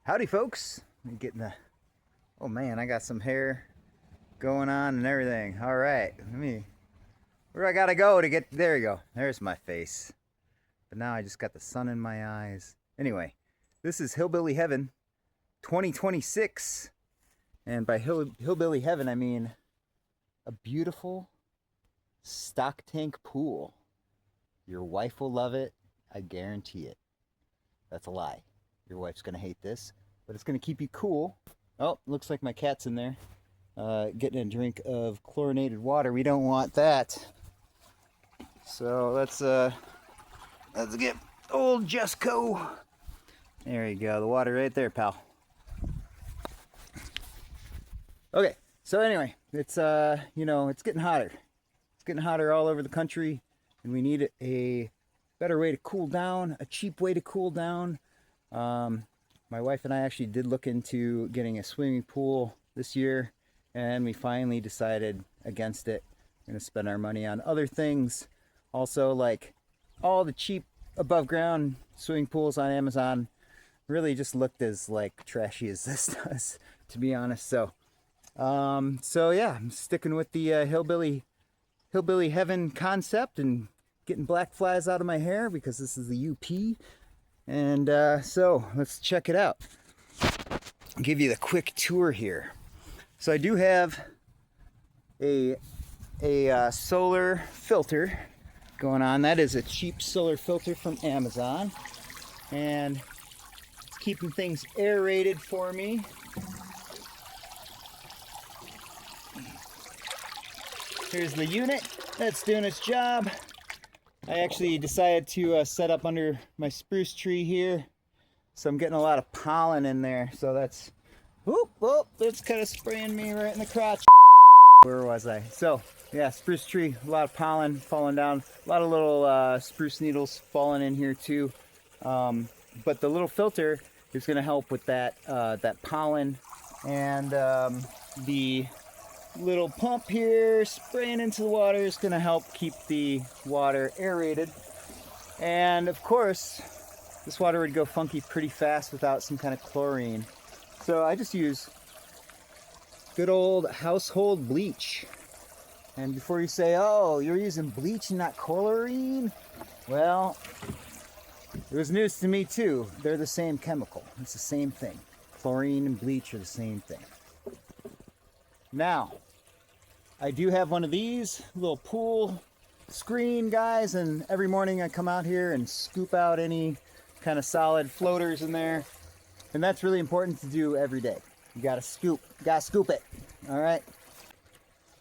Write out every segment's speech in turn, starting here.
Howdy, folks. I'm getting the. Oh man, I got some hair going on and everything. All right, let me. Where do I gotta go to get? There you go. There's my face. But now I just got the sun in my eyes. Anyway, this is Hillbilly Heaven 2026. And by Hillbilly Heaven, I mean a beautiful stock tank pool. Your wife will love it. I guarantee it. That's a lie. Your wife's gonna hate this, but it's gonna keep you cool. Oh, looks like my cat's in there, getting a drink of chlorinated water. We don't want that. So let's get old Jesco. There you go, the water right there, pal. Okay, so anyway, it's it's getting hotter. It's getting hotter all over the country, and we need a better way to cool down, a cheap way to cool down. My wife and I actually did look into getting a swimming pool this year, and we finally decided against it. We're going to spend our money on other things. Also, like all the cheap above ground swimming pools on Amazon really just looked as like trashy as this does, to be honest. So yeah, I'm sticking with the hillbilly heaven concept and getting black flies out of my hair because this is the UP. And so let's check it out. I'll give you the quick tour here. So I do have a solar filter going on. That is a cheap solar filter from Amazon, and it's keeping things aerated for me. Here's the unit that's doing its job. I actually decided to set up under my spruce tree here, so I'm getting a lot of pollen in there. So that's, that's kind of spraying me right in the crotch. Where was I? So yeah, spruce tree, a lot of pollen falling down, a lot of little spruce needles falling in here too. But the little filter is going to help with that pollen, and the little pump here spraying into the water is going to help keep the water aerated. And of course, this water would go funky pretty fast without some kind of chlorine. So I just use good old household bleach. And before you say, oh, you're using bleach and not chlorine, well, it was news to me too. They're the same chemical. It's the same thing. Chlorine and bleach are the same thing. Now, I do have one of these little pool screen guys, and every morning I come out here and scoop out any kind of solid floaters in there. And that's really important to do every day. You gotta scoop it, all right?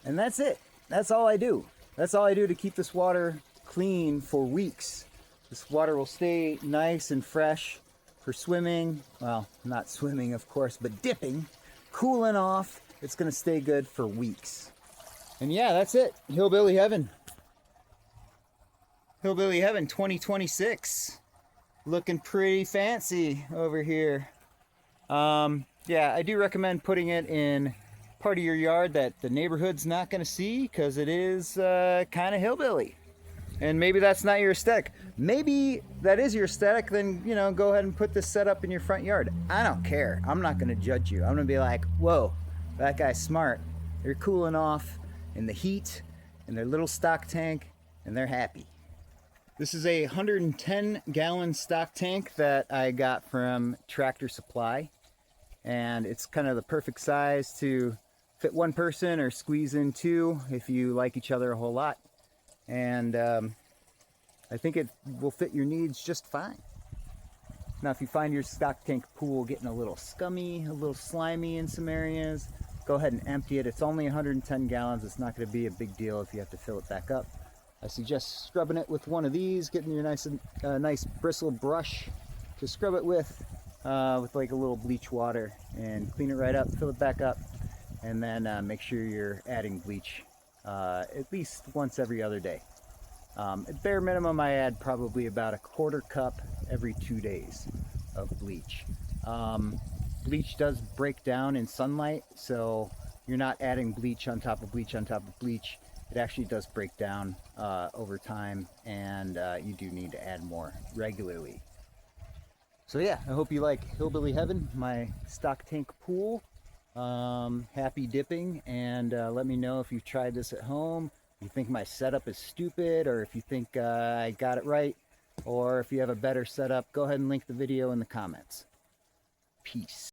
And that's it. That's all I do. That's all I do to keep this water clean for weeks. This water will stay nice and fresh for swimming. Well, not swimming, of course, but dipping, cooling off. It's gonna stay good for weeks. And yeah, that's it. Hillbilly Heaven. Hillbilly Heaven 2026. Looking pretty fancy over here. Yeah, I do recommend putting it in part of your yard that the neighborhood's not gonna see, because it is kind of hillbilly. And maybe that's not your aesthetic. Maybe that is your aesthetic, then, go ahead and put this setup in your front yard. I don't care. I'm not gonna judge you. I'm gonna be like, whoa, that guy's smart. They're cooling off in the heat in their little stock tank, and they're happy. This is a 110-gallon stock tank that I got from Tractor Supply, and it's kind of the perfect size to fit one person or squeeze in two if you like each other a whole lot. And I think it will fit your needs just fine. Now, if you find your stock tank pool getting a little scummy, a little slimy in some areas, go ahead and empty it. It's only 110 gallons. It's not going to be a big deal if you have to fill it back up. I suggest scrubbing it with one of these, getting your nice bristle brush to scrub it with like a little bleach water, and clean it right up, fill it back up, and then make sure you're adding bleach at least once every other day. At bare minimum, I add probably about a quarter cup every 2 days of bleach. Bleach does break down in sunlight, so you're not adding bleach on top of bleach on top of bleach. It actually does break down over time, and you do need to add more regularly. So yeah, I hope you like Hillbilly Heaven, my stock tank pool. Happy dipping, and let me know if you've tried this at home, if you think my setup is stupid, or if you think I got it right, or if you have a better setup. Go ahead and link the video in the comments. Peace.